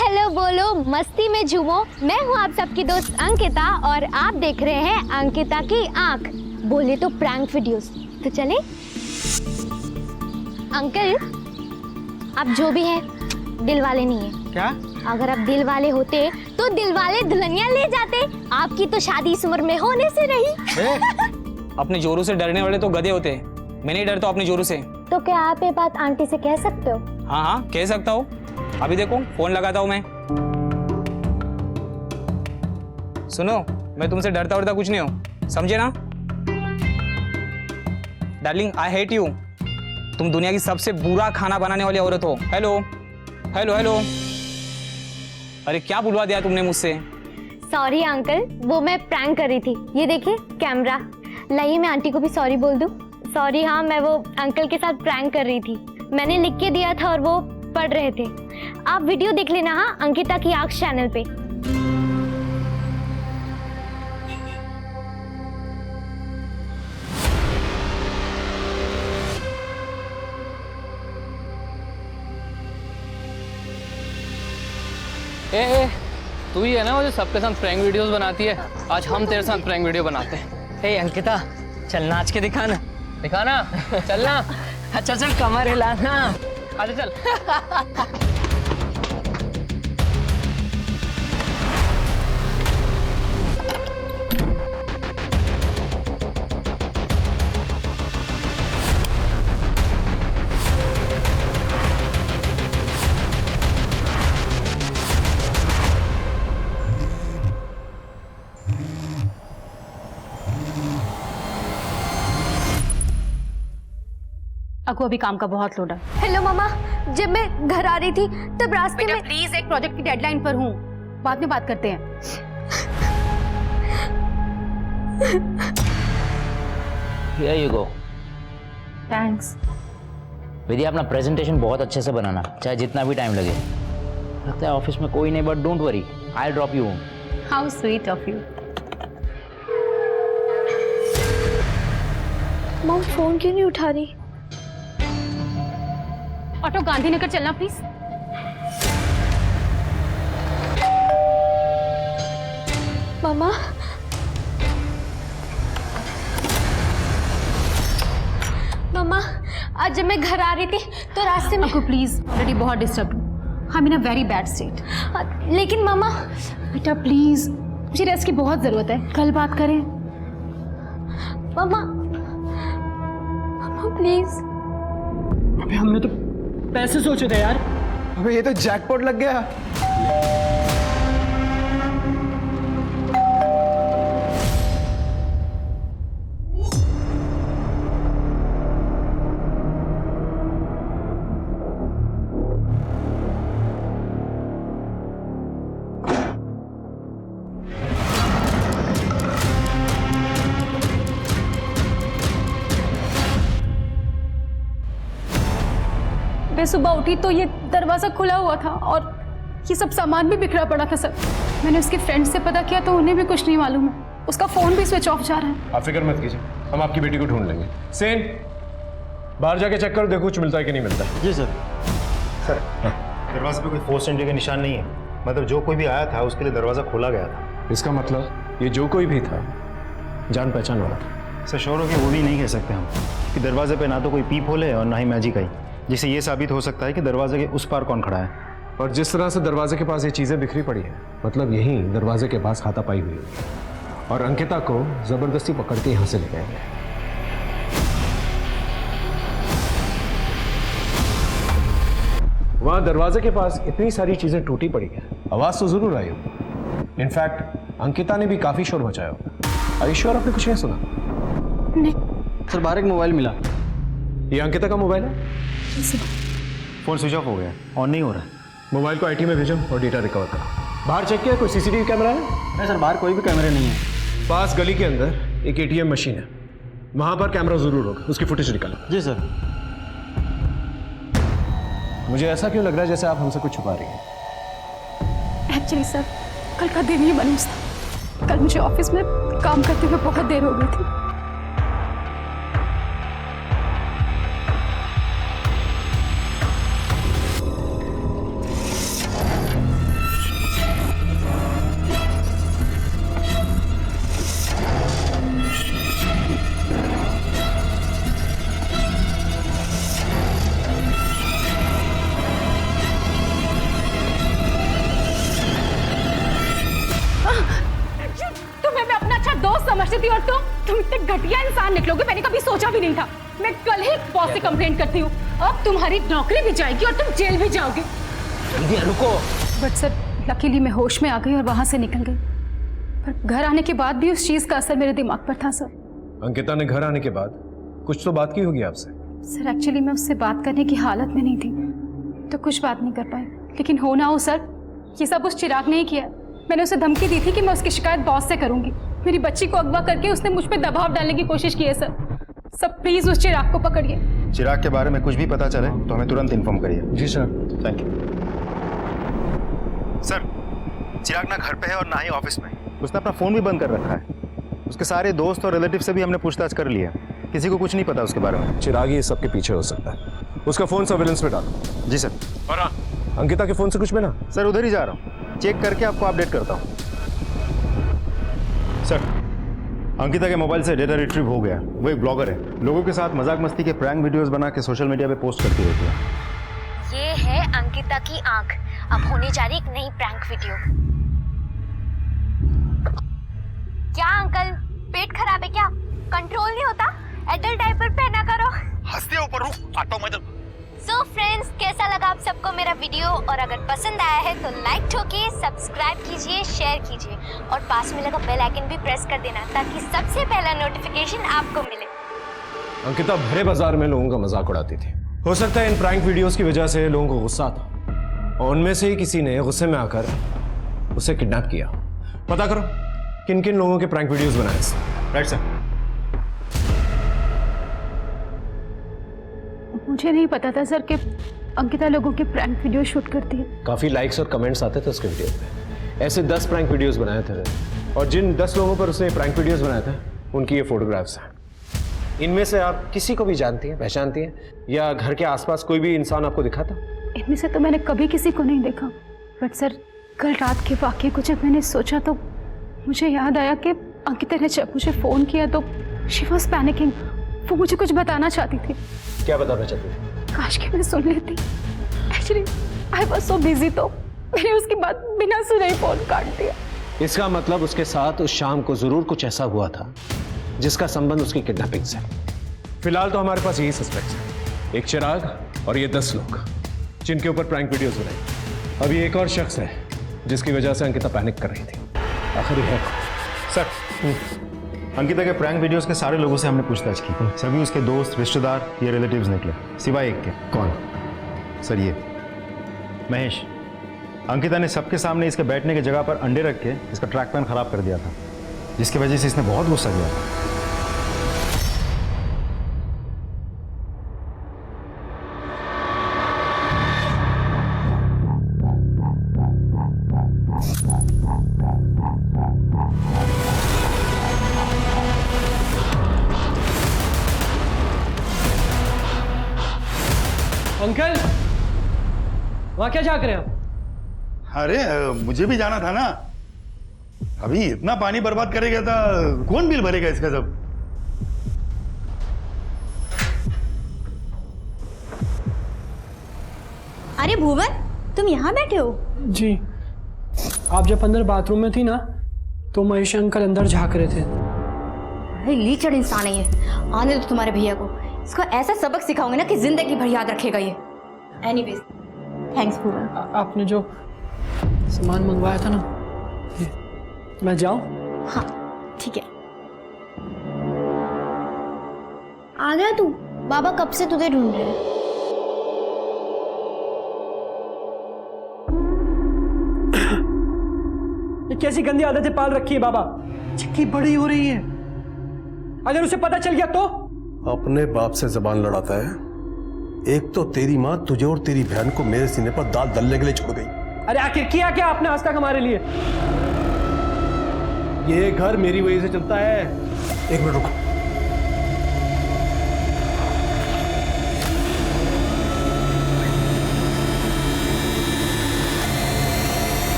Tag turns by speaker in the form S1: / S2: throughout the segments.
S1: Hello बोलो, मस्ती में झूमो। मैं हूँ आप सबकी दोस्त अंकिता और आप देख रहे हैं अंकिता की आंख। बोले तो प्रैंक वीडियोस। तो चले। अंकल, आप जो भी हैं दिल वाले नहीं है।
S2: क्या?
S1: अगर आप दिल वाले होते तो दिल वाले दुल्हनिया ले जाते। आपकी तो शादी इस उम्र में होने से रही।
S3: अपने जोरू से डरने वाले तो गधे होते हैं, मैं नहीं डरता अपने जोरू से।
S1: तो क्या आप ये बात आंटी से कह सकते हो?
S3: हाँ हाँ कह सकता हूँ। अभी देखो फोन लगाता हूँ मैं। सुनो, मैं तुमसे डरता वरता कुछ नहीं हूँ, समझे ना? Darling I hate you. तुम दुनिया की सबसे बुरा खाना बनाने वाली औरत हो। Hello hello hello. अरे क्या बुलवा दिया तुमने मुझसे?
S1: सॉरी अंकल, वो मैं प्रैंक कर रही थी। ये देखिए कैमरा। लाइए मैं आंटी को भी सॉरी बोल दूं। सॉरी, हाँ मैं वो अंकल के साथ प्रैंक कर रही थी। मैंने लिख के दिया था और वो पढ़ रहे थे। आप वीडियो देख लेना हाँ, अंकिता की आंख चैनल पे।
S4: ए, तू ही है ना वो जो सबके साथ प्रैंक वीडियोस बनाती है? आज हम तेरे साथ प्रैंक वीडियो बनाते हैं।
S2: ए अंकिता, चल नाच के दिखाना।
S4: दिखाना? चलना।
S2: अच्छा चल कमर हिलाना।
S4: आजा चल।
S5: अको अभी काम का बहुत लोड है।
S1: हेलो मामा, जब मैं घर आ रही थी तब रास्ते में।
S5: प्लीज, एक प्रोजेक्ट की डेडलाइन पर हूँ, बाद में बात करते हैं।
S6: Here you go.
S5: थैंक्स।
S6: विधि, अपना प्रेजेंटेशन बहुत अच्छे से बनाना, चाहे जितना भी टाइम लगे। लगता है ऑफिस में कोई नहीं, but don't worry, I drop you home.
S5: How sweet of you.
S1: Mom phone क्यों नहीं उठा रही?
S5: ऑटो गांधीनगर चलना प्लीज।
S1: मामा, मामा आज जब मैं घर आ रही थी तो रास्ते में।
S5: अको प्लीज, ऑलरेडी बहुत डिस्टर्ब हूँ। I am in a very bad state.
S1: लेकिन मामा।
S5: बेटा प्लीज, मुझे रेस्ट की बहुत जरूरत है, कल बात करें।
S1: मामा, मामा प्लीज।
S2: अबे हमने तो पैसे सोचे थे यार।
S7: अबे ये तो जैकपॉट लग गया।
S5: मैं सुबह उठी तो ये दरवाजा खुला हुआ था और ये सब सामान भी बिखरा पड़ा था सर। मैंने उसके फ्रेंड से पता किया तो उन्हें भी कुछ नहीं मालूम है। उसका फोन भी स्विच ऑफ जा रहा है।
S7: आप फिक्र मत कीजिए, हम आपकी बेटी को ढूंढ लेंगे। सेन, बाहर जाके चेक करो, देखो कुछ मिलता है कि नहीं मिलता है।
S8: जी सर। सर, दरवाजे पे कोई फोर्स एंट्री का निशान नहीं है। मतलब जो कोई भी आया था उसके लिए दरवाज़ा खोला गया था।
S7: इसका मतलब ये जो कोई भी था जान पहचान वाला था।
S8: सर श्योर हो कि वो भी नहीं कह सकते हम कि दरवाजे पे ना तो कोई पीप होल है और ना ही मैजिक आई, जिससे ये साबित हो सकता है कि दरवाजे के उस पार कौन खड़ा है।
S7: और जिस तरह से दरवाजे के पास ये चीज़ें बिखरी पड़ी है, मतलब यहीं दरवाजे के पास हाथापाई हुई होगी और अंकिता को ज़बरदस्ती पकड़ के यहाँ से ले गए। वहाँ दरवाजे के पास इतनी सारी चीज़ें टूटी पड़ी हैं, आवाज़ तो ज़रूर आई होगी। इनफैक्ट अंकिता ने भी काफ़ी शोर मचाया होगा। आयुष्वर, आपने कुछ नहीं सुना?
S1: नहीं
S2: सर, बाहर एक मोबाइल मिला।
S7: ये अंकिता का मोबाइल है?
S8: फ़ोन स्विच ऑफ हो गया, ऑन नहीं हो रहा है।
S7: मोबाइल को आईटी में भेजो और डेटा रिकवर करो। बाहर चेक किया कोई सीसीटीवी कैमरा है?
S2: नहीं सर, बाहर कोई भी कैमरे नहीं है।
S7: पास गली के अंदर एक एटीएम मशीन है, वहां पर कैमरा जरूर होगा, उसकी फुटेज निकालो।
S2: जी सर।
S7: मुझे ऐसा क्यों लग रहा है जैसे आप हमसे कुछ छुपा रही हैं?
S5: एक्चुअली सर, कल का दिन ही मनुष्य था। कल मुझे ऑफिस में काम करते हुए बहुत देर हो गई थी। समझती थी और तुम इतने घटिया इंसान निकलोगे मैंने कभी सोचा भी नहीं था। मैं कल ही बॉस से कंप्लेंट करती हूँ। अब तुम्हारी नौकरी भी जाएगी और तुम जेल भी जाओगे।
S3: जल्दी रुको।
S5: बट सर लकीली मैं होश में आ गई और वहां से निकल गई, पर घर आने के बाद भी उस चीज का असर मेरे दिमाग पर था सर।
S7: अंकिता ने घर आने के बाद कुछ तो बात की होगी आपसे।
S5: सर एक्चुअली मैं उससे बात करने की हालत में नहीं थी तो कुछ बात नहीं कर पाई, लेकिन हो ना हो सर ये सब उस चिराग ने ही किया। मैंने उसे धमकी दी थी कि मैं उसकी शिकायत बॉस से करूंगी। मेरी बच्ची को अगवा करके उसने मुझ पर दबाव डालने की कोशिश की है सर। सब प्लीज उस चिराग को पकड़िए।
S8: चिराग के बारे में कुछ भी पता चले तो हमें तुरंत इन्फॉर्म करिए।
S7: जी sir.
S8: Thank you sir. Chirag ना घर पे है और ना ही ऑफिस में। उसने अपना फ़ोन भी बंद कर रखा है। उसके सारे दोस्त और रिलेटिव से भी हमने पूछताछ कर लिया। किसी को कुछ नहीं पता उसके बारे में।
S7: चिराग ही सबके पीछे हो सकता है। उसका फोन सर्विलेंस में डालो।
S8: जी सर।
S7: और हाँ, अंकिता के फोन से कुछ मिला?
S8: सर उधर ही जा रहा हूँ, चेक करके आपको अपडेट करता हूँ। सर अंकिता के मोबाइल से डेटा रिट्रीव हो गया। वो एक ब्लॉगर है, लोगों के साथ मजाक मस्ती के प्रैंक वीडियोस बना के सोशल मीडिया पे पोस्ट करती रहती है।
S1: ये है अंकिता की आंख। अब होने जा रही एक नई प्रैंक वीडियो। क्या अंकल पेट खराब है क्या? कंट्रोल नहीं होता? एडल्ट डायपर पहना करो।
S8: हंसते ऊपर रुक आटो में।
S1: सो फ्रेंड्स कैसा लगा आप सबको मेरा वीडियो? और अगर पसंद आया है तो लाइक ठोकिए, सब्सक्राइब कीजिए, शेयर कीजिए और पास में लगा बेल आइकन भी प्रेस कर देना ताकि सबसे पहला नोटिफिकेशन आपको मिले।
S7: अंकिता भरे बाजार में लोगों का मजाक उड़ाती थी। हो सकता है इन प्रैंक वीडियोस की वजह से लोगों को गुस्सा आता और उनमें से ही किसी ने गुस्से में आकर उसे किडनैप किया। पता करो किन किन लोगों के प्रैंक वीडियोस बनाए।
S8: Right sir.
S5: मुझे नहीं पता था सर कि अंकिता लोगों के प्रैंक वीडियो शूट करती है।
S7: काफी लाइक्स और कमेंट्स आते थे उसके वीडियो पे। ऐसे 10 प्रैंक वीडियोस बनाए थे और जिन 10 लोगों पर उसने प्रैंक वीडियोस बनाए थे उनकी ये फोटोग्राफ्स हैं। इनमें से आप किसी को भी जानती हैं, पहचानती हैं, या घर के आसपास कोई भी इंसान आपको दिखा था?
S5: इनमें से तो मैंने कभी किसी को नहीं देखा, बट सर कल रात के वाक़ये को जब मैंने सोचा तो मुझे याद आया कि अंकिता ने जब मुझे फ़ोन किया तो शी वॉज पैनिकिंग। वो मुझे कुछ बताना चाहती थी।
S7: क्या बताना चाहती थी?
S5: काश कि मैं सुन लेती। Actually I was so busy तो मैंने उसकी बात बिना सुने ही फ़ोन काट दिया।
S7: इसका मतलब उसके साथ उस शाम को जरूर कुछ ऐसा हुआ था जिसका संबंध उसकी किडनैपिंग से। फिलहाल तो हमारे पास यही सस्पेक्ट है, एक चिराग और ये 10 लोग जिनके ऊपर प्रैंक वीडियोस बनाई। अभी एक और शख्स है जिसकी वजह से अंकिता पैनिक कर रही थी। आखिर है
S8: सर अंकिता के प्रैंक वीडियोस के सारे लोगों से हमने पूछताछ की। सभी उसके दोस्त, रिश्तेदार या रिलेटिव्स निकले सिवाय एक के।
S7: कौन?
S8: सर ये महेश। अंकिता ने सबके सामने इसके बैठने की जगह पर अंडे रख के इसका ट्रैक पैन खराब कर दिया था, जिसकी वजह से इसने बहुत गुस्सा किया था।
S2: अंकल वहां क्या झांक रहे हो?
S9: अरे मुझे भी जाना था ना। अभी इतना पानी बर्बाद करेगा तो कौन बिल भरेगा इसका सब?
S1: अरे भुवन तुम यहाँ बैठे हो?
S2: जी, आप जब अंदर बाथरूम में थी ना तो महेश अंकल अंदर झांक रहे थे।
S1: अरे लीचड़ इंसान है ये। आने दो तुम्हारे भैया को, इसको ऐसा सबक सिखाऊंगे ना कि जिंदगी भर याद रखेगा ये। एनीवेज थैंक्स भुवन।
S2: आपने जो सामान मंगवाया था ना, ये, मैं जाऊं?
S1: हाँ ठीक है। आ गया तू? बाबा कब से तुझे ढूंढ रहे हैं।
S2: ये कैसी गंदी आदतें पाल रखी है बाबा? चिक्की बड़ी हो रही है, अगर उसे पता चल गया तो?
S10: अपने बाप से जबान लड़ाता है। एक तो तेरी माँ तुझे और तेरी बहन को मेरे सीने पर दाल दलने के लिए छोड़ गई।
S2: अरे आखिर किया क्या आपने आज तक हमारे लिए?
S10: ये घर मेरी वजह से चलता है। एक मिनट रुको।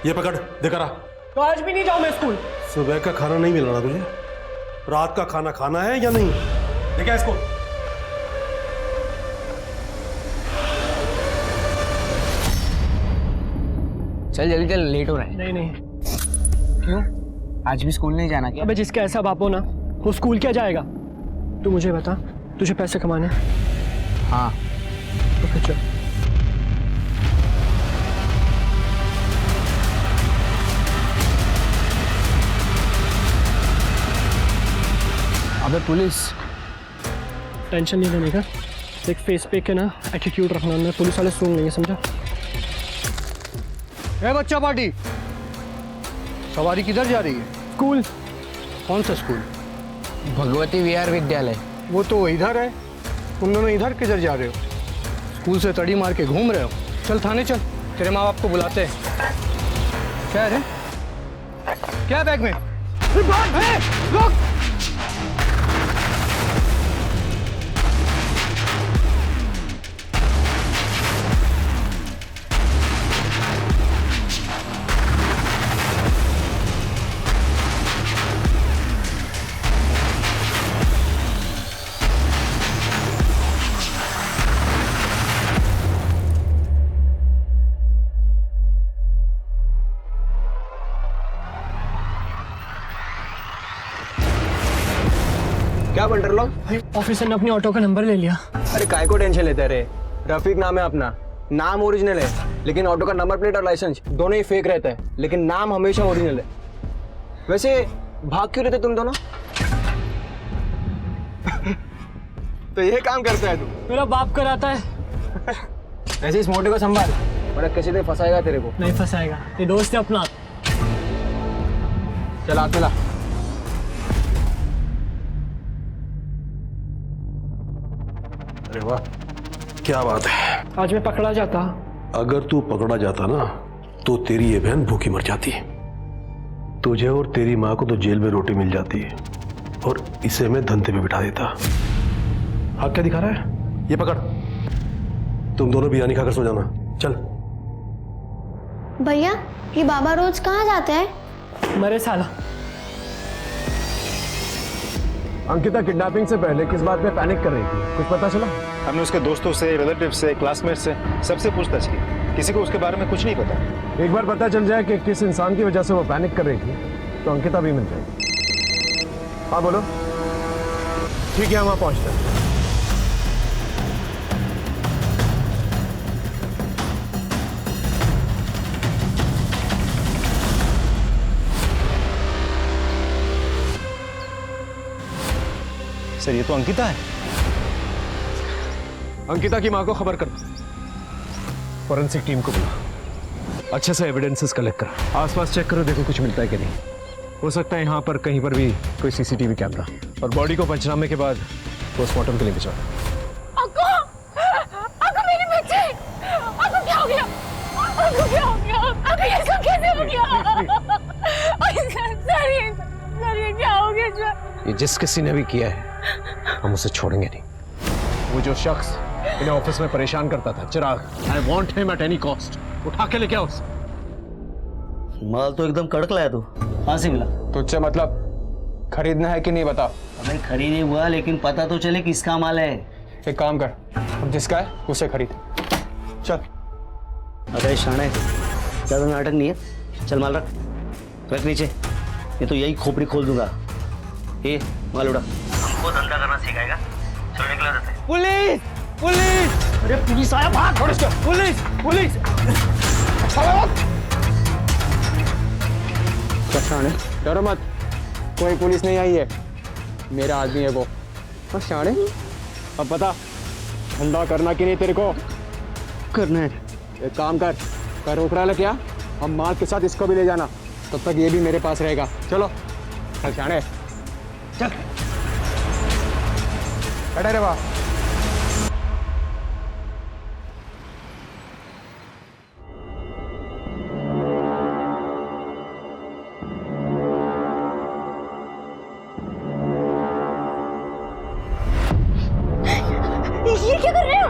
S10: ये पकड़, देखा रहा।
S2: तो आज भी नहीं जाऊं मैं स्कूल?
S10: सुबह का खाना नहीं मिलना तुझे? रात का खाना खाना है या नहीं? देखा इसको।
S4: चल जल्दी चल, लेट हो रहा है।
S2: नहीं नहीं,
S4: क्यों? आज भी स्कूल नहीं जाना क्या?
S2: अबे जिसका ऐसा बाप हो ना, वो स्कूल क्या जाएगा? तू मुझे बता, तुझे पैसे कमाने हैं?
S4: हाँ।
S2: तो फिर चल।
S4: अबे पुलिस।
S2: टेंशन नहीं लेने का, एक फेस पे के ना एटीट्यूड रखना, अंदर पुलिस वाले सुन लेंगे, समझा?
S11: ए बच्चा पार्टी, सवारी किधर जा रही है?
S2: स्कूल।
S11: कौन सा स्कूल?
S4: भगवती विहार विद्यालय।
S11: वो तो इधर है, तुम दोनों इधर किधर जा रहे हो? स्कूल से तड़ी मार के घूम रहे हो? चल थाने चल, तेरे माँ बाप को बुलाते हैं। क्या है रे? क्या बैग में? रुक! क्या बन रहे लोग?
S2: ऑफिसर ने अपनी ऑटो का नंबर ले लिया।
S11: अरे काय को टेंशन लेते रे? रफीक नाम है अपना, नाम ओरिजिनल है, लेकिन ऑटो का नंबर प्लेट और लाइसेंस दोनों ही फेक रहता है, लेकिन नाम हमेशा ओरिजिनल है। वैसे भाग क्यों रहे थे तुम दोनों? तो ये काम करता है तू?
S2: मेरा बाप कराता है।
S11: वैसे इस मोटे को संभाल, वरना किसी दिन फंसाएगा तेरे को।
S2: नहीं फंसाएगा, ये दोस्त है अपना।
S11: चला चला।
S10: अरे वाह, क्या बात है।
S2: आज मैं पकड़ा जाता।
S10: अगर तू पकड़ा जाता ना, तो तेरी ये बहन भूखी मर जाती। तुझे और तेरी माँ को तो जेल में रोटी मिल जाती, और इसे मैं धंधे पे बिठा देता। हाथ क्या दिखा रहा है? ये पकड़, तुम दोनों बिरयानी खाकर सो जाना। चल।
S1: भैया, ये बाबा रोज कहाँ जाते हैं?
S2: मरे साला।
S7: अंकिता किडनैपिंग से पहले किस बात पे पैनिक कर रही थी, कुछ पता चला?
S8: हमने उसके दोस्तों से, रिलेटिव से, क्लासमेट से सबसे पूछताछ की, किसी को उसके बारे में कुछ नहीं पता।
S7: एक बार पता चल जाए कि किस इंसान की वजह से वो पैनिक कर रही थी, तो अंकिता भी मिल जाएगी। हाँ बोलो। ठीक है, हम वहाँ पहुँचते हैं।
S8: सर ये तो अंकिता है।
S7: अंकिता की माँ को खबर कर, फॉरेंसिक टीम को बुला, अच्छे से एविडेंसेस कलेक्ट करा, आसपास चेक करो, देखो कुछ मिलता है कि नहीं। हो सकता है यहाँ पर कहीं पर भी कोई सीसीटीवी कैमरा, और बॉडी को पंचनामे के बाद पोस्टमार्टम के लिए भिजवा।
S5: अक्को मेरे बच्चे, अक्को क्या हो गया? अक्को क्या हो गया? अक्को ये सब कैसे हो गया? सर ये क्या हो गया सर?
S7: ये जिस किसी ने भी किया है, हम उसे छोड़ेंगे नहीं। वो जो शख्स इन्हें ऑफिस में परेशान करता था, Chirag, I want him at any cost. उठा के लेके आओ उसे।
S11: माल तो एकदम कड़क लाया तू, कहाँ से मिला?
S7: तुझसे मतलब खरीदना है कि नहीं बता।
S11: अबे खरीद नहीं हुआ, लेकिन पता तो चले किसका माल है।
S7: एक काम कर, अब जिसका है उसे खरीद। चल।
S11: अबे शाणे, ज्यादा नाटक नहीं है, चल माल रख, रख नीचे, ये तो यही खोपड़ी खोल दूंगा। ये माल उड़ा। हमको धंधा करना सिखाएगा, चलो निकला जाते।
S2: पुलिस! पुलिस!
S11: अरे पुलिस आया, भाग!
S2: पुलिस! पुलिस!
S11: शाणे,
S7: डरो मत, कोई पुलिस नहीं आई है, मेरा आदमी है वो। और शाणे, अब बता, धंधा करना कि नहीं तेरे को?
S11: करना है।
S7: एक काम कर, रोक रहा है क्या? हम माल के साथ इसको भी ले जाना, तब तक ये भी मेरे पास रहेगा। चलो चल शाणे, चल। बैठे रे वाह।
S1: ये क्या कर रहे हो?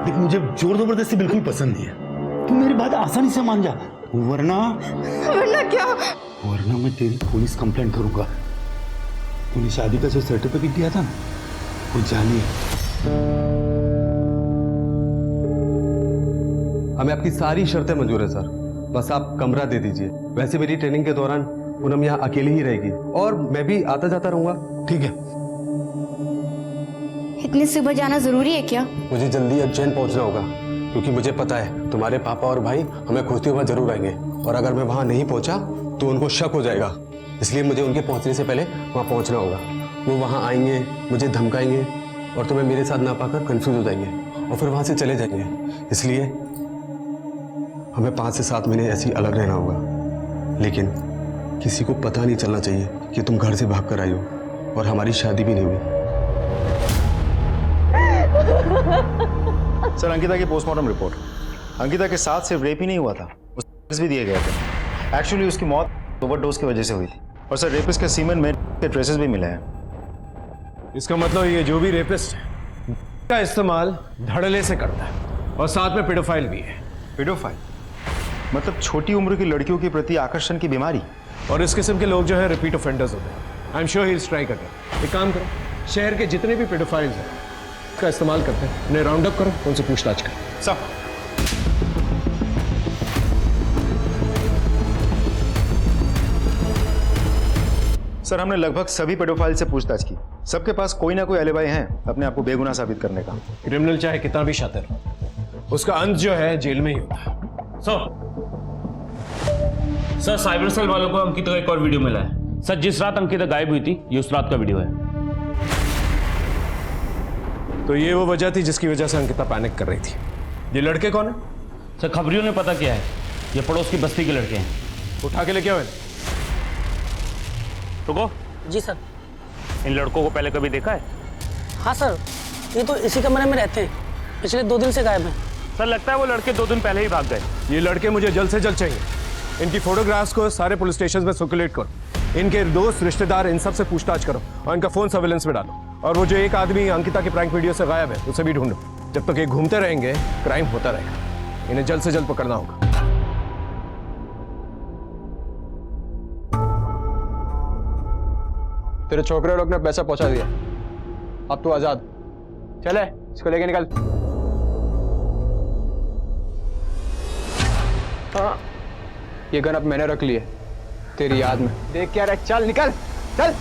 S9: देख, मुझे जोर जबरदस्ती बिल्कुल पसंद नहीं है। तू मेरी बात आसानी से मान जा, वरना
S1: क्या?
S9: वरना मैं तेरी पुलिस कंप्लेंट करूंगा। तूने शादी का जो सर्टिफिकेट दिया था ना, वो जाली है।
S10: हमें आपकी सारी शर्तें मंजूर है सर, बस आप कमरा दे दीजिए। वैसे मेरी ट्रेनिंग के दौरान पूनम यहाँ अकेली ही रहेगी और मैं भी आता जाता रहूंगा। ठीक है।
S1: इतनी सुबह जाना जरूरी है क्या?
S10: मुझे जल्दी उज्जैन पहुंचना होगा क्योंकि मुझे पता है तुम्हारे पापा और भाई हमें खोजते हुए जरूर आएंगे और अगर मैं वहां नहीं पहुंचा तो उनको शक हो जाएगा, इसलिए मुझे उनके पहुंचने से पहले वहां पहुंचना होगा। वो वहां आएंगे, मुझे धमकाएंगे और तुम्हें मेरे साथ ना पाकर कंफ्यूज हो जाएंगे और फिर वहां से चले जाएंगे। इसलिए हमें 5 से 7 महीने ऐसे ही अलग रहना होगा, लेकिन किसी को पता नहीं चलना चाहिए कि तुम घर से भाग कर आई हो और हमारी शादी भी नहीं हुई।
S8: सर, अंकिता की पोस्टमार्टम रिपोर्ट। अंकिता के साथ सिर्फ रेप ही नहीं हुआ था, उसके भी दिए गए थे। एक्चुअली उसकी मौत ओवरडोज की वजह से हुई थी और सर रेपिस्ट के सीमेन में के ट्रेसेस भी मिले हैं।
S7: इसका मतलब ये जो भी रेपिस्ट है का इस्तेमाल धड़ल्ले से करता है और साथ में पेडोफाइल भी है।
S8: पेडोफाइल मतलब छोटी उम्र की लड़कियों के प्रति आकर्षण की बीमारी।
S7: और इस किस्म के लोग जो है रिपीट ऑफेंडर्स होते हैं। I am sure he is try करते। एक काम करो, शहर के जितने भी पेडोफाइल्स हैं का इस्तेमाल करते हैं उन्हें राउंड अप करो, उनसे पूछताछ करो।
S8: सब सर, हमने लगभग सभी पेडोफाइल से पूछताछ की। सबके पास कोई ना कोई एलिबाई है अपने आप को बेगुनाह साबित करने का।
S7: क्रिमिनल चाहे कितना भी शातिर हो, उसका अंत जो है जेल में ही होता है।
S12: सर साइबर सेल वालों को अंकिता का एक और वीडियो मिला है। सर जिस रात अंकिता गायब हुई थी ये उस रात का वीडियो है।
S7: तो ये वो वजह थी जिसकी वजह से अंकिता पैनिक कर रही थी। ये लड़के कौन है?
S12: सर खबरियों ने पता किया है, ये पड़ोस की बस्ती के लड़के हैं।
S7: उठा के लेके आओ।
S12: रुको।
S13: जी सर।
S12: इन लड़कों को पहले कभी देखा है?
S13: हाँ सर, ये तो इसी कमरे में रहते हैं, पिछले 2 दिन से गायब हैं।
S12: सर लगता है वो लड़के 2 दिन पहले ही भाग गए।
S7: ये लड़के मुझे जल्द से जल्द चाहिए। इनकी फोटोग्राफ्स को सारे पुलिस स्टेशन में सर्कुलेट करो, इनके दोस्त रिश्तेदार इन सब से पूछताछ करो और इनका फोन सर्विलेंस में डालो। और वो जो एक आदमी अंकिता की प्रैंक वीडियो से गायब है उसे भी ढूंढो। जब तक ये घूमते रहेंगे क्राइम होता रहेगा। इन्हें जल्द से जल्द पकड़ना होगा। तेरे छोकरे लोग ने पैसा पहुंचा दिया, अब तू आजाद। चले इसको लेके निकल। हाँ, ये गन अब मैंने रख ली है तेरी याद में। देख क्या रहा, चल निकल, चल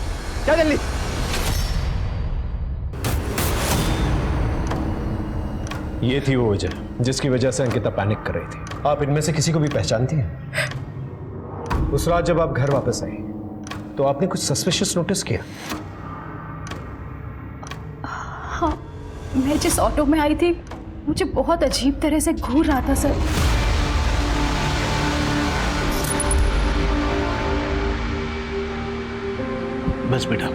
S7: चल जल्दी। ये थी वो वजह जिसकी वजह से अंकिता पैनिक कर रही थी। आप इनमें से किसी को भी पहचानती हैं? उस रात जब आप घर वापस आई तो आपने कुछ सस्पिशियस नोटिस किया?
S5: हाँ, मैं जिस ऑटो में आई थी मुझे बहुत अजीब तरह से घूर रहा था सर।
S10: बस बेटा।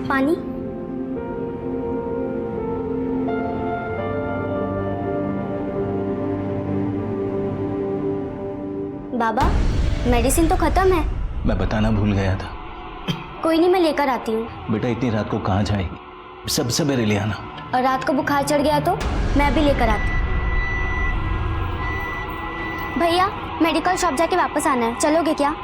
S1: पानी? बाबा, मेडिसिन तो खत्म है।
S6: मैं बताना भूल गया था।
S1: कोई नहीं, मैं लेकर आती हूँ।
S6: बेटा इतनी रात को कहाँ जाएगी? सब सवेरे ले आना।
S1: और रात को बुखार चढ़ गया तो मैं भी लेकर आती हूँ। भैया, मेडिकल शॉप जाके वापस आना है, चलोगे क्या?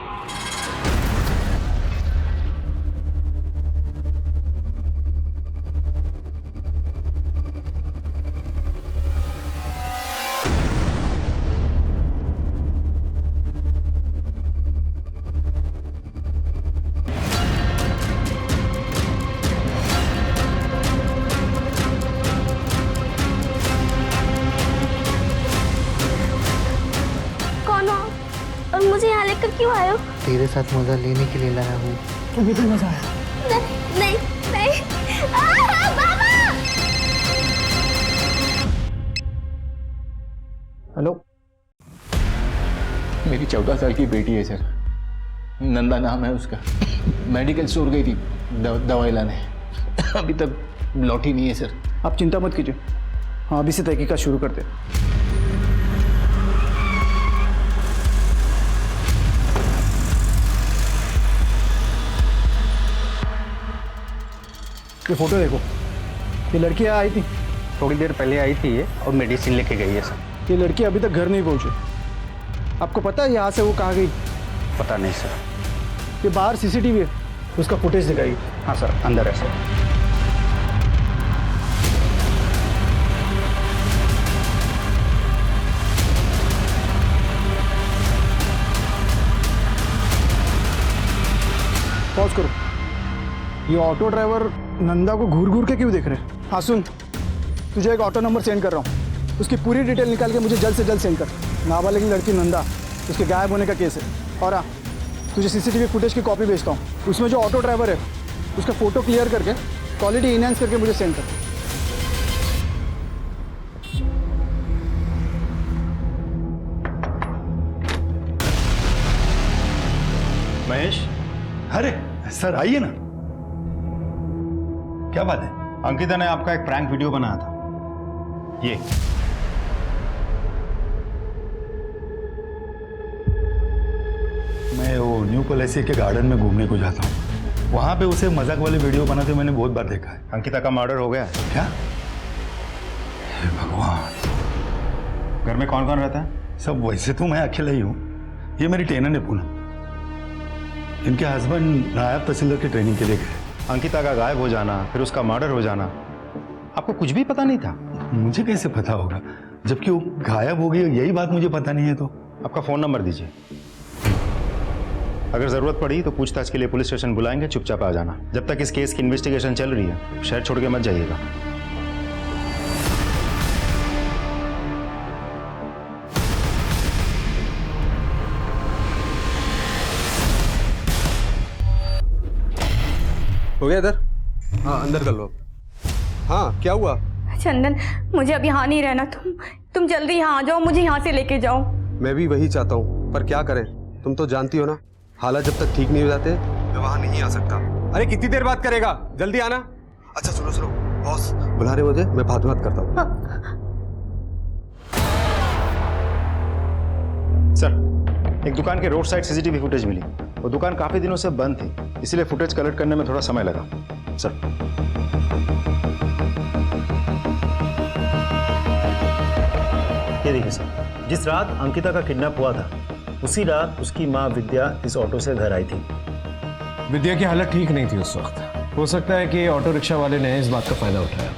S1: और मुझे यहाँ लेकर क्यों आए हो?
S13: तेरे साथ मजा लेने के लिए लाया हूँ।
S11: तुम्हें भी मजा आया?
S1: नहीं नहीं, बाबा!
S13: हेलो,
S14: मेरी 14 साल की बेटी है सर, नंदा नाम है उसका। मेडिकल स्टोर गई थी दवाई लाने, अभी तक लौटी नहीं है सर।
S11: आप चिंता मत कीजिए, हाँ अभी से तहकीकात शुरू करते हैं। ये फोटो देखो, ये लड़की यहाँ आई थी,
S13: थोड़ी देर पहले आई थी ये और मेडिसिन लेके गई है सर।
S11: ये लड़की अभी तक घर नहीं पहुंची। आपको पता है यहाँ से वो कहाँ गई?
S13: पता नहीं सर।
S11: ये बाहर सीसीटीवी है, उसका फुटेज दिखाई।
S13: हाँ सर, अंदर है सर।
S11: ये ऑटो ड्राइवर नंदा को घूर घूर के क्यों देख रहे हैं? हाँ सुन, तुझे एक ऑटो नंबर सेंड कर रहा हूँ, उसकी पूरी डिटेल निकाल के मुझे जल्द से जल्द सेंड कर। नाबालिग लड़की नंदा, उसके गायब होने का केस है। और हाँ, तुझे सीसीटीवी फुटेज की कॉपी भेजता हूँ, उसमें जो ऑटो ड्राइवर है उसका फ़ोटो क्लियर करके क्वालिटी इनहेंस करके मुझे सेंड कर।
S9: महेश, अरे सर आइए ना। क्या बात है?
S8: अंकिता ने आपका एक प्रैंक वीडियो बनाया था, ये।
S9: मैं वो न्यू पॉलिसी के गार्डन में घूमने को जाता हूँ, वहां पे उसे मजाक वाले वीडियो बनाते मैंने बहुत बार देखा है।
S8: अंकिता का मर्डर हो गया है
S9: क्या? हे भगवान।
S8: घर में कौन कौन रहता है?
S9: सब वैसे तो मैं अकेला ही हूँ, ये मेरी टेनर है पूनम। इनके हस्बैंड नायब तहसीलदार की ट्रेनिंग के लिए गए।
S8: अंकिता का गायब हो जाना, फिर उसका मर्डर हो जाना, आपको कुछ भी पता नहीं था?
S9: मुझे कैसे पता होगा, जबकि वो गायब हो गई, यही बात मुझे पता नहीं है। तो
S8: आपका फोन नंबर दीजिए, अगर जरूरत पड़ी तो पूछताछ के लिए पुलिस स्टेशन बुलाएंगे, चुपचाप आ जाना। जब तक इस केस की इन्वेस्टिगेशन चल रही है, शहर छोड़ के मत जाइएगा।
S10: हो गया इधर? हाँ अंदर कर लो। हाँ क्या हुआ?
S15: चंदन, मुझे अब यहाँ नहीं रहना। तुम जल्दी यहाँ आ जाओ, मुझे यहाँ से लेके जाओ।
S10: मैं भी वही चाहता हूँ, पर क्या करें, तुम तो जानती हो ना, हालात जब तक ठीक नहीं हो जाते मैं वहाँ नहीं आ सकता। अरे कितनी देर बात करेगा, जल्दी आना। अच्छा सुनो सुनो, बॉस बुला रहे मुझे, मैं बात करता हूँ।
S8: सर, एक दुकान के रोड साइड सीसीटीवी फुटेज मिली। वो दुकान काफी दिनों से बंद थी, इसीलिए फुटेज कलेक्ट करने में थोड़ा समय लगा। सर, ये देखिए सर, जिस रात अंकिता का किडनैप हुआ था, उसी रात उसकी माँ विद्या इस ऑटो से घर आई थी।
S7: विद्या की हालत ठीक नहीं थी उस वक्त। हो सकता है कि ऑटो रिक्शा वाले ने इस बात का फायदा उठाया।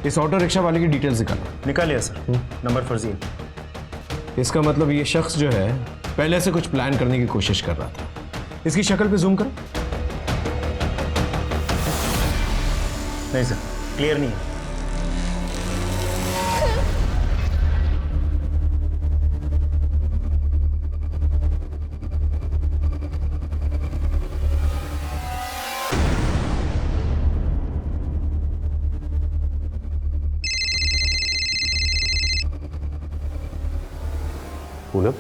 S7: इस ऑटो रिक्शा वाले की डिटेल्स
S8: निकालिए सर, नंबर फर्जी है।
S7: इसका मतलब ये शख्स जो है पहले से कुछ प्लान करने की कोशिश कर रहा था। इसकी शक्ल पे जूम करो।
S8: नहीं सर, क्लियर नहीं है।
S10: पूनम,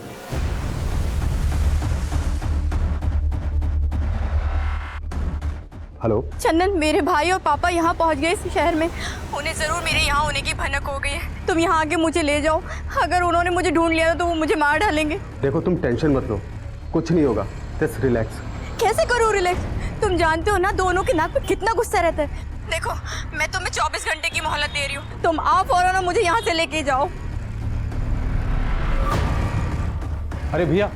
S10: हेलो।
S15: चंदन, मेरे भाई और पापा यहाँ पहुँच गए इस शहर में। उन्हें जरूर मेरे यहाँ होने की भनक हो गई है। तुम यहाँ आके मुझे ले जाओ। अगर उन्होंने मुझे ढूंढ लिया तो वो मुझे मार डालेंगे।
S10: देखो तुम टेंशन मत लो, कुछ नहीं होगा, जस्ट रिलैक्स।
S15: कैसे करूँ रिलैक्स? तुम जानते हो ना दोनों के नाक पे कितना गुस्सा रहता है। देखो, मैं तुम्हें 24 घंटे की मोहलत दे रही हूँ। तुम आओ फौरन और मुझे यहाँ से लेके जाओ।
S10: अरे भैया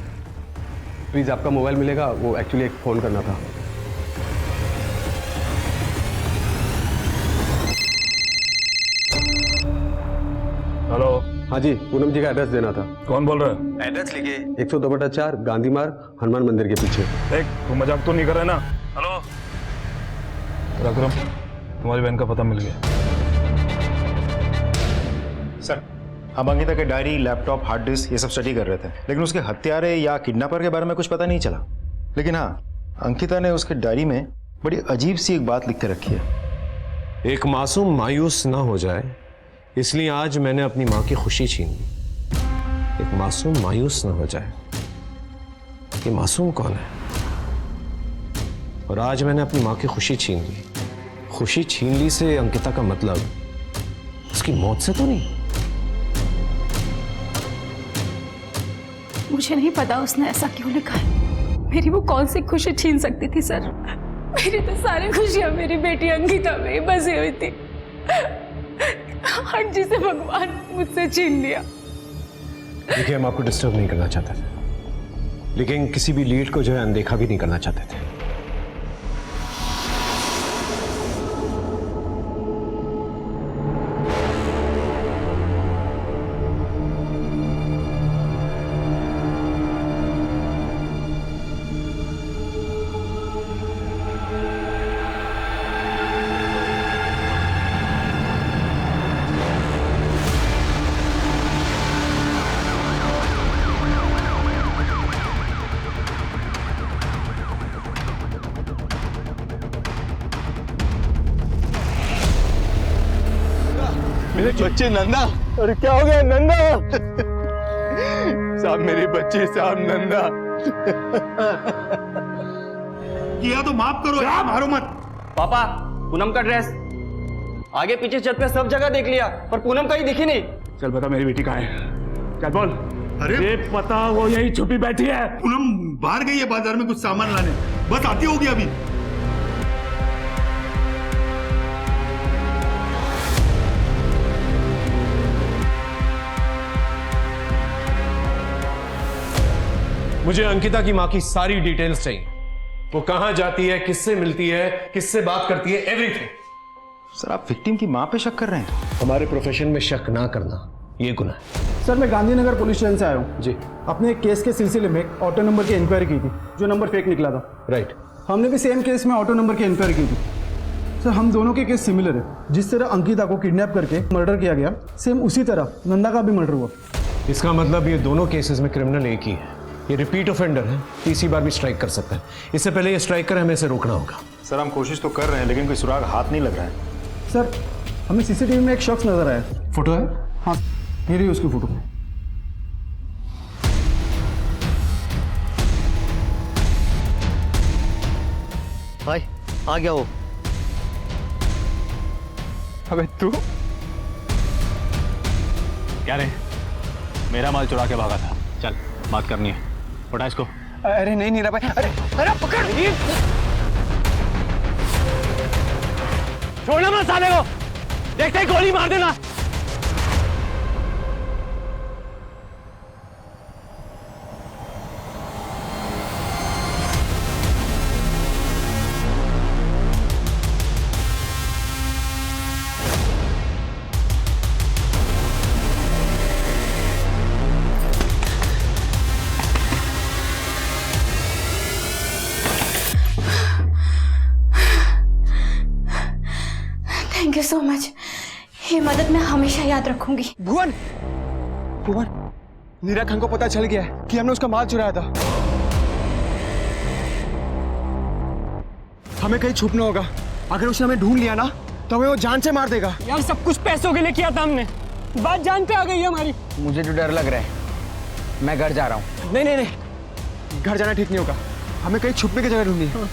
S10: प्लीज आपका मोबाइल मिलेगा, वो एक्चुअली एक फोन करना था।
S12: हेलो।
S10: हाँ जी, पूनम जी का एड्रेस देना था।
S12: कौन बोल रहा है?
S10: एड्रेस लिखिए, 102/4 गांधी मार्ग, हनुमान मंदिर के पीछे।
S12: देख, तू मजाक तो नहीं कर रहा है ना? हेलो रकरम, तुम्हारी बहन का पता मिल गया।
S8: सर, हम अंकिता के डायरी, लैपटॉप, हार्ड डिस्क ये सब स्टडी कर रहे थे, लेकिन उसके हत्यारे या किडनैपर के बारे में कुछ पता नहीं चला। लेकिन हाँ, अंकिता ने उसके डायरी में बड़ी अजीब सी एक बात लिख के रखी है।
S7: एक मासूम मायूस ना हो जाए, इसलिए आज मैंने अपनी माँ की खुशी छीन ली। एक मासूम मायूस ना हो जाए, ये मासूम कौन है? और आज मैंने अपनी माँ की खुशी छीन ली। खुशी छीन ली से अंकिता का मतलब उसकी मौत से तो नहीं?
S5: मुझे नहीं पता उसने ऐसा क्यों लिखा है। मेरी वो कौन सी खुशी छीन सकती थी सर? मेरी तो सारी खुशियां मेरी बेटी अंकिता में ही बसी हुई थी। आज जिसे भगवान मुझसे छीन लिया।
S7: देखिए, हम आपको डिस्टर्ब नहीं करना चाहते थे, लेकिन किसी भी लीड को जो है अनदेखा भी नहीं करना चाहते थे।
S9: मेरे बच्चे नंदा। अरे क्या हो गया नंदा? साहब मेरे बच्चे, साहब नंदा। किया तो माफ करो यार, मारो मत।
S4: पापा, पूनम का ड्रेस आगे पीछे छत पे सब जगह देख लिया, पर पूनम कहीं दिखी नहीं।
S12: चल बता मेरी बेटी कहाँ है, चल बोल।
S9: अरे
S12: पता वो यही छुपी बैठी है।
S9: पूनम बाहर गई है बाजार में कुछ सामान लाने, बस आती होगी अभी।
S7: मुझे अंकिता की माँ की सारी डिटेल्स चाहिए। वो कहां जाती है, किससे मिलती है, किससे बात करती है, एवरीथिंग।
S8: सर आप विक्टिम की माँ पे शक कर रहे हैं?
S7: हमारे प्रोफेशन में शक ना करना ये गुनाह है।
S2: सर मैं गांधीनगर पुलिस स्टेशन से आया हूँ जी। अपने एक केस के सिलसिले में ऑटो नंबर की इंक्वायरी की थी, जो नंबर फेक निकला था।
S7: राइट।
S2: हमने भी सेम केस में ऑटो नंबर की इंक्वायरी की थी। सर हम दोनों के केस सिमिलर है। जिस तरह अंकिता को किडनैप करके मर्डर किया गया, सेम उसी तरह नंदा का भी मर्डर हुआ।
S7: इसका मतलब ये दोनों केसेस में क्रिमिनल एक ही है। ये रिपीट ऑफेंडर है, तीसरी बार भी स्ट्राइक कर सकता है। इससे पहले ये स्ट्राइक करे, हमें इसे रोकना होगा।
S8: सर हम कोशिश तो कर रहे हैं लेकिन कोई सुराग हाथ नहीं लग रहा है।
S2: सर हमें सीसीटीवी में एक शख्स नजर आया। फोटो है? हाँ ये रही उसकी फोटो।
S13: भाई आ गया वो।
S14: अबे तू क्या रे, मेरा माल चुरा के भागा था। चल बात करनी है, उठा इसको।
S2: अरे नहीं नीरा भाई, अरे अरे पकड़।
S14: छोड़ना मत साले को, देखते ही गोली मार देना।
S15: थैंक यू सो मच, ये मदद मैं हमेशा याद रखूंगी।
S2: भुवन, भुवन, नीरा खान को पता चल गया है कि हमने उसका माल चुराया था। हमें कहीं छुपना होगा। अगर उसने हमें ढूंढ लिया ना तो हमें वो जान से मार देगा।
S11: यार सब कुछ पैसों के लिए किया था हमने, बात जान पे आ गई है हमारी।
S6: मुझे तो डर लग रहा है, मैं घर जा रहा हूँ।
S2: नहीं नहीं नहीं, घर जाना ठीक नहीं होगा। हमें कहीं छुपने की जगह ढूंढनी है।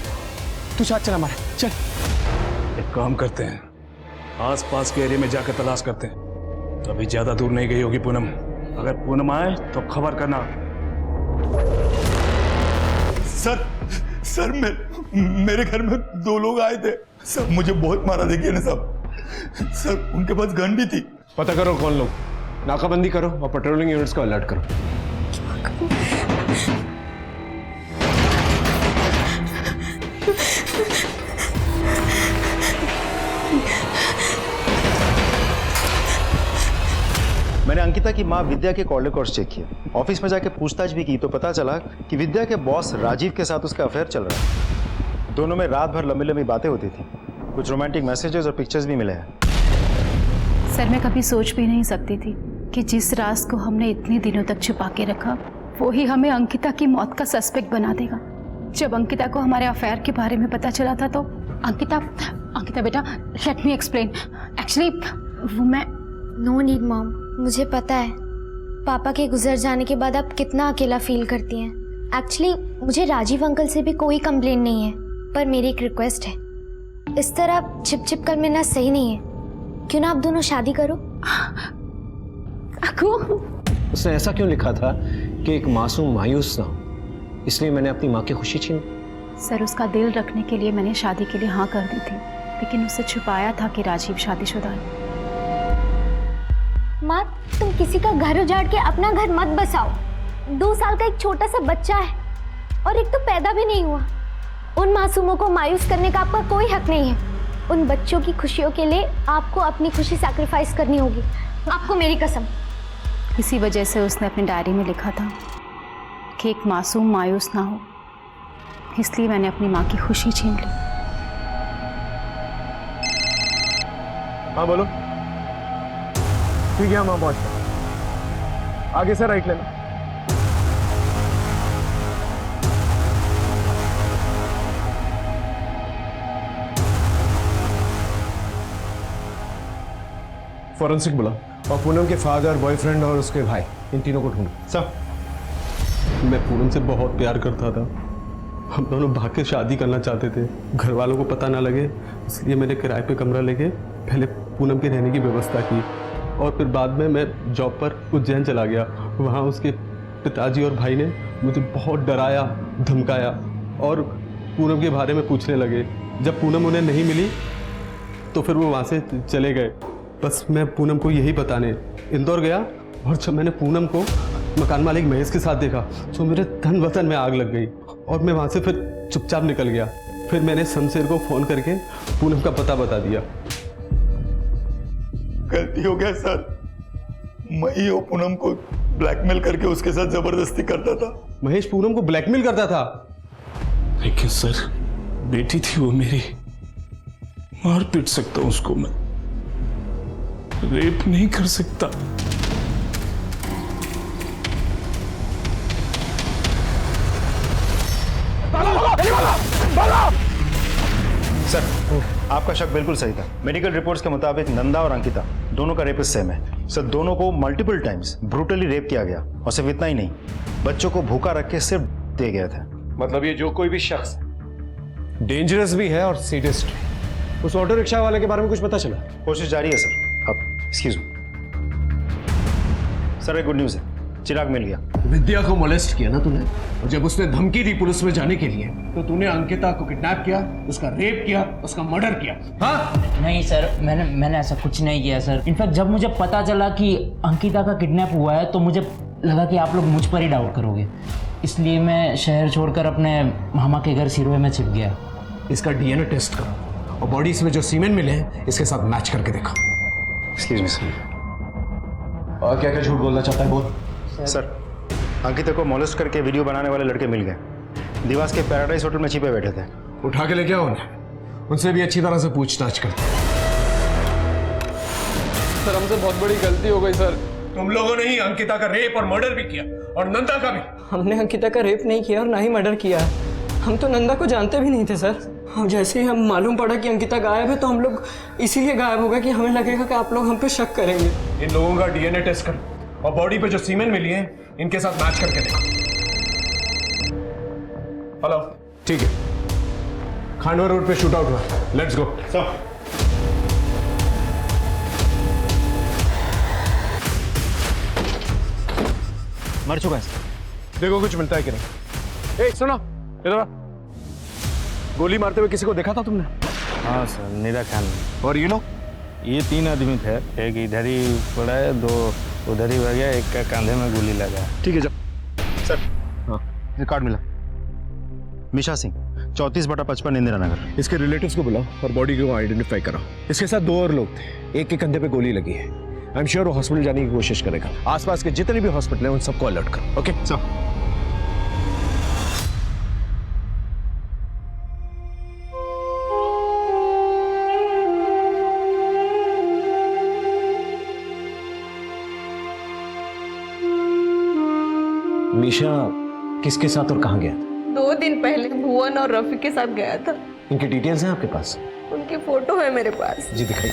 S2: तू साथ चल हमारे, चल।
S12: एक काम करते हैं, आसपास के एरिया में जाकर तलाश करते हैं। तो अभी ज्यादा दूर नहीं गई होगी पूनम। अगर पूनम आए तो खबर करना।
S9: सर सर मेरे घर में 2 लोग आए थे सब, मुझे बहुत मारा देखिए ना सब। सर उनके पास गन भी थी।
S7: पता करो कौन लोग, नाकाबंदी करो और पेट्रोलिंग यूनिट्स को अलर्ट करो।
S8: मैंने अंकिता की माँ विद्या के कॉल रिकॉर्ड्स चेक किए, ऑफिस में जाके पूछताछ भी की तो पता चला कि विद्या के बॉस राजीव के साथ उसका अफेयर चल रहा है। दोनों में रात भर लंबी लंबी बातें होती थी, कुछ रोमांटिक मैसेजेस और पिक्चर्स भी मिले हैं।
S5: सर मैं कभी सोच भी नहीं सकती थी कि जिस राज को हमने इतने दिनों तक छुपा के रखा वो ही हमें अंकिता की मौत का सस्पेक्ट बना देगा। जब अंकिता को हमारे अफेयर के बारे में पता चला था तो अंकिता बेटा लेट मी एक्सप्लेन। एक्चुअली वो मैं
S1: नो नीड मॉम, मुझे पता है पापा के गुजर जाने के बाद आप कितना अकेला फील करती हैं। एक्चुअली मुझे राजीव अंकल से भी कोई कंप्लेन नहीं है, पर मेरी एक रिक्वेस्ट है, इस तरह छिप छिप कर मिलना सही नहीं है। क्यों ना आप दोनों शादी करो।
S7: उसने ऐसा क्यों लिखा था कि एक मासूम मायूस ना हो, इसलिए मैंने अपनी माँ की खुशी छीन।
S5: सर उसका दिल रखने के लिए मैंने शादी के लिए हाँ कर दी थी, लेकिन उससे छुपाया था कि राजीव शादीशुदा है।
S1: माँ तुम किसी का घर उजाड़ के अपना घर मत बसाओ। 2 साल का एक छोटा सा बच्चा है और एक तो पैदा भी नहीं हुआ। उन मासूमों को मायूस करने का आपका कोई हक नहीं है। उन बच्चों की खुशियों के लिए आपको अपनी खुशी सैक्रिफाइस करनी होगी, आपको मेरी कसम।
S5: इसी वजह से उसने अपनी डायरी में लिखा था कि एक मासूम मायूस ना हो, इसलिए मैंने अपनी माँ की खुशी छीन ली।
S2: हाँ बोलो। ठीक है हम वहाँ पहुँचते, आगे से राइट लेना।
S7: फॉरेंसिक बुला और पूनम के फादर, बॉयफ्रेंड और उसके भाई, इन तीनों को ढूंढो।
S8: सर
S10: मैं पूनम से बहुत प्यार करता था। हम दोनों भाग के शादी करना चाहते थे। घर वालों को पता ना लगे इसलिए मैंने किराए पे कमरा लेके पहले पूनम के रहने की व्यवस्था की और फिर बाद में मैं जॉब पर उज्जैन चला गया। वहाँ उसके पिताजी और भाई ने मुझे बहुत डराया, धमकाया और पूनम के बारे में पूछने लगे। जब पूनम उन्हें नहीं मिली तो फिर वो वहाँ से चले गए। बस मैं पूनम को यही बताने इंदौर गया और जब मैंने पूनम को मकान मालिक महेश के साथ देखा तो मेरे तन वतन में आग लग गई और मैं वहाँ से फिर चुपचाप निकल गया। फिर मैंने शमशेर को फ़ोन करके पूनम का पता बता दिया।
S9: गलती हो गया सर, मैं ही वो पूनम को ब्लैकमेल करके उसके साथ जबरदस्ती करता था।
S10: महेश पूनम को ब्लैकमेल करता था?
S12: लेकिन सर बेटी थी वो मेरी, मार पीट सकता हूं उसको मैं, रेप नहीं कर सकता।
S8: सर आपका शक बिल्कुल सही था। मेडिकल रिपोर्ट्स के मुताबिक नंदा और अंकिता दोनों का रेपिस्ट सेम है। सर दोनों को मल्टीपल टाइम्स ब्रूटली रेप किया गया और सिर्फ इतना ही नहीं, बच्चों को भूखा रख के सिर्फ दिए गए थे।
S7: मतलब ये जो कोई भी शख्स डेंजरस भी है और सीरियस भी। उस ऑटो रिक्शा वाले के बारे में कुछ पता चला?
S8: कोशिश जारी है सर। अब एक्सक्यूज मी सर, एक गुड न्यूज़ है, चिराग मिल गया।
S7: विद्या को मोलेस्ट किया ना तूने, और जब उसने धमकी दी पुलिस में जाने के लिए तो तूने अंकिता को किडनैप किया, उसका रेप किया, उसका मर्डर किया। हाँ?
S6: नहीं सर, मैंने ऐसा कुछ नहीं किया सर। इनफैक्ट जब मुझे पता चला कि अंकिता का किडनैप हुआ है तो मुझे लगा कि आप लोग मुझ पर ही डाउट करोगे, इसलिए मैं शहर छोड़कर अपने मामा के घर सिरोहे में छिप गया।
S7: इसका डीएनए टेस्ट करो और बॉडी में जो सीमेंट मिले हैं इसके साथ मैच करके देखो।
S8: Excuse me sir.
S7: और क्या क्या झूठ बोलना चाहता है बोल।
S8: सर अंकिता को मोलेस्ट करके वीडियो बनाने वाले लड़के मिल गए। दिवास के पैराडाइज होटल में छिपे बैठे थे।
S7: उठा के लेके आओ उन्हें, उनसे भी अच्छी तरह से पूछताछ करते।
S4: सर हमसे बहुत बड़ी गलती हो गई सर।
S7: तुम लोगों ने ही अंकिता का रेप और मर्डर भी किया और नंदा का भी।
S13: हमने अंकिता का रेप नहीं किया और ना ही मर्डर किया। हम तो नंदा को जानते भी नहीं थे सर। और जैसे ही हम मालूम पड़ा कि अंकिता गायब है तो हम लोग इसीलिए गायब हो गए कि हमें लगेगा कि आप लोग हम पे शक करेंगे।
S7: इन लोगों का डीएनए टेस्ट करो और बॉडी पे जो सीमेंट मिली है इनके साथ मैच करके देखो। हेलो, ठीक है, खांडवा रोड पे शूट आउट हुआ, लेट्स गो।
S8: मर चुका है सर।
S7: देखो कुछ मिलता है कि नहीं। ए सुनो, इधर आ। गोली मारते हुए किसी को देखा था तुमने?
S16: हाँ सर, नीरा खान।
S7: और ये लोग?
S16: ये 3 आदमी थे, एक इधर ही पड़ा है, 2 उधर ही भाग गया, एक का कंधे में गोली लगा।
S8: ठीक है जब सर। हाँ रिकॉर्ड मिला। मिशा सिंह 34/55 इंदिरा नगर।
S7: इसके रिलेटिव्स को बुलाओ और बॉडी को आइडेंटिफाई कराओ। इसके साथ 2 और लोग थे, एक के कंधे पे गोली लगी है। आई एम श्योर वो हॉस्पिटल जाने की कोशिश करेगा। आसपास के जितने भी हॉस्पिटल हैं उन सबको अलर्ट करो। Okay sir. मीशा किसके साथ और कहाँ गया था?
S15: 2 दिन पहले भुवन और रफी के साथ गया था।
S7: इनकी डिटेल्स हैं आपके पास?
S15: उनकी फोटो है मेरे पास।
S7: जी दिखाइए।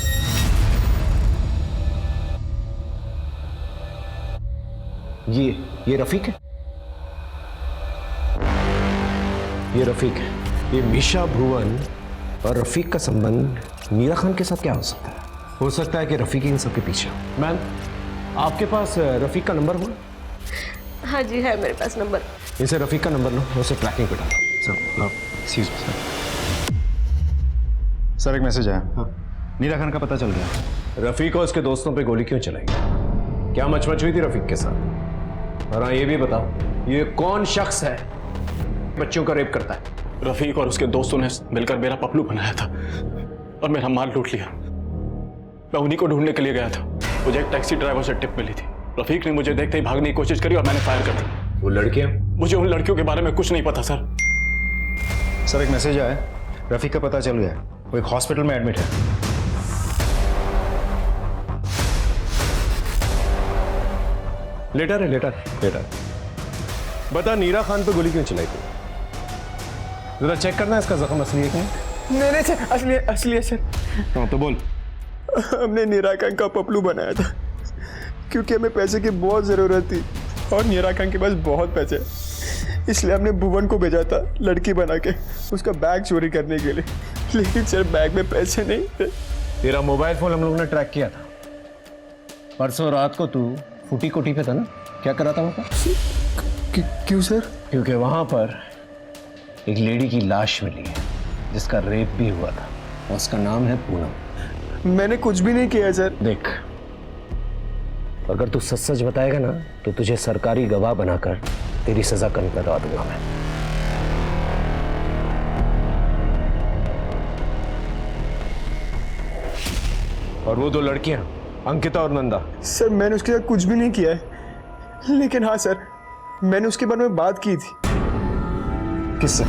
S7: ये रफीक है? ये रफीक है। ये मीशा, भुवन और रफीक का संबंध मीरा खान के साथ क्या हो सकता है? हो सकता है कि रफीक इन सबके पीछे। मैम आपके पास रफीक का नंबर हुआ?
S15: हाँ जी है मेरे पास नंबर।
S7: इनसे रफीक का नंबर लो, उसे ट्रैकिंग पे डालो।
S8: एक्सक्यूज मी सर, एक मैसेज आया। हाँ नीरा खान का पता चल गया।
S7: रफीक और उसके दोस्तों पे गोली क्यों चलाई? क्या मचमच हुई थी रफीक के साथ? और हाँ ये भी बताओ, ये कौन शख्स है बच्चों का रेप करता है?
S12: रफीक और उसके दोस्तों ने मिलकर मेरा पपलू बनाया था और मेरा माल लूट लिया। मैं उन्हीं को ढूंढने के लिए गया था। मुझे एक टैक्सी ड्राइवर से टिप मिली थी। रफीक ने मुझे देखते ही भागने की कोशिश करी और मैंने फायर कर दी।
S7: वो लड़कियां?
S12: मुझे उन लड़कियों के बारे में कुछ नहीं पता सर।
S8: सर एक मैसेज आया, रफीक का पता चल गया, वो एक हॉस्पिटल में एडमिट है।
S7: लेटर है, लेटर। बता नीरा खान पे गोली क्यों चलाई थी? जरा चेक करना इसका जख्म असली है क्या?
S13: मेरे से असली है सर।
S7: हाँ तो बोल।
S13: हमने निराकंग का पपलू बनाया था क्योंकि हमें पैसे की बहुत ज़रूरत थी और निराकंग के पास बहुत पैसे, इसलिए हमने भुवन को भेजा था लड़की बना के उसका बैग चोरी करने के लिए। लेकिन सर बैग में पैसे नहीं थे।
S7: तेरा मोबाइल फोन हम लोगों ने ट्रैक किया था। परसों रात को तू फूटी कोठी पे था ना, क्या करा था वहाँ पर?
S13: क्यों सर?
S7: क्योंकि वहाँ पर एक लेडी की लाश मिली है जिसका रेप भी हुआ था और उसका नाम है पूनम।
S13: मैंने कुछ भी नहीं किया सर।
S7: देख, अगर तू सच सच बताएगा ना तो तुझे सरकारी गवाह बनाकर तेरी सजा कम करवा दूंगा मैं। और वो दो लड़कियां अंकिता और नंदा।
S13: सर मैंने उसके साथ कुछ भी नहीं किया है, लेकिन हाँ सर मैंने उसके बारे में बात की थी।
S7: किससे?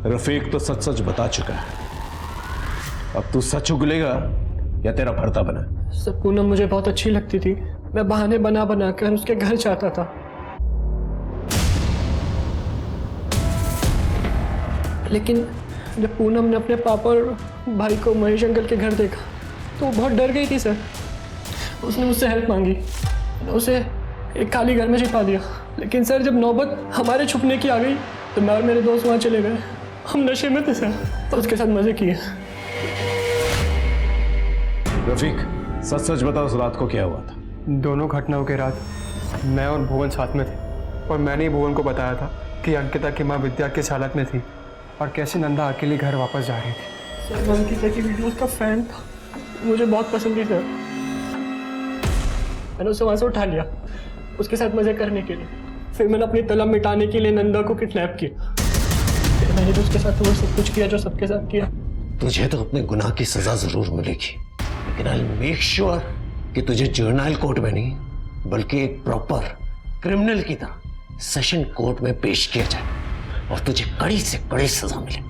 S7: रफीक तो सच सच बता चुका है, अब तू सच उगलेगा या तेरा भरता बना।
S13: सर पूनम मुझे बहुत अच्छी लगती थी, मैं बहाने बना बना कर उसके घर जाता था, लेकिन जब पूनम ने अपने पापा और भाई को महेश अंकल के घर देखा तो वो बहुत डर गई थी सर। उसने मुझसे हेल्प मांगी, उसे एक खाली घर में छिपा दिया, लेकिन सर जब नौबत हमारे छुपने की आ गई तो मैं और मेरे दोस्त वहाँ चले गए। हम नशे में थे सर, तो उसके साथ मजे किए।
S7: रफीक सच सच बता, उस रात को क्या हुआ था?
S13: दोनों घटनाओं के रात मैं और भुवन साथ में थे और मैंने ही भुवन को बताया था कि अंकिता की माँ विद्या किस हालत में थी और कैसे नंदा अकेली घर वापस जा रही थी। सर मैं अंकिता की वीडियोस का फैन था, मुझे बहुत पसंद थी सर। मैंने उसे वहाँ से उठा लिया उसके साथ मजे करने के लिए, फिर मैंने अपनी तलब मिटाने के लिए नंदा को किडनैप किया। फिर मैंने तो उसके साथ वो सब कुछ किया जो सबके साथ किया।
S7: तुझे तो अपने गुनाह की सजा जरूर मिलेगी, लेकिन आई मेक श्योर कि तुझे जुवेनाइल कोर्ट में नहीं बल्कि एक प्रॉपर क्रिमिनल की तरह सेशन कोर्ट में पेश किया जाए और तुझे कड़ी से कड़ी सजा मिले।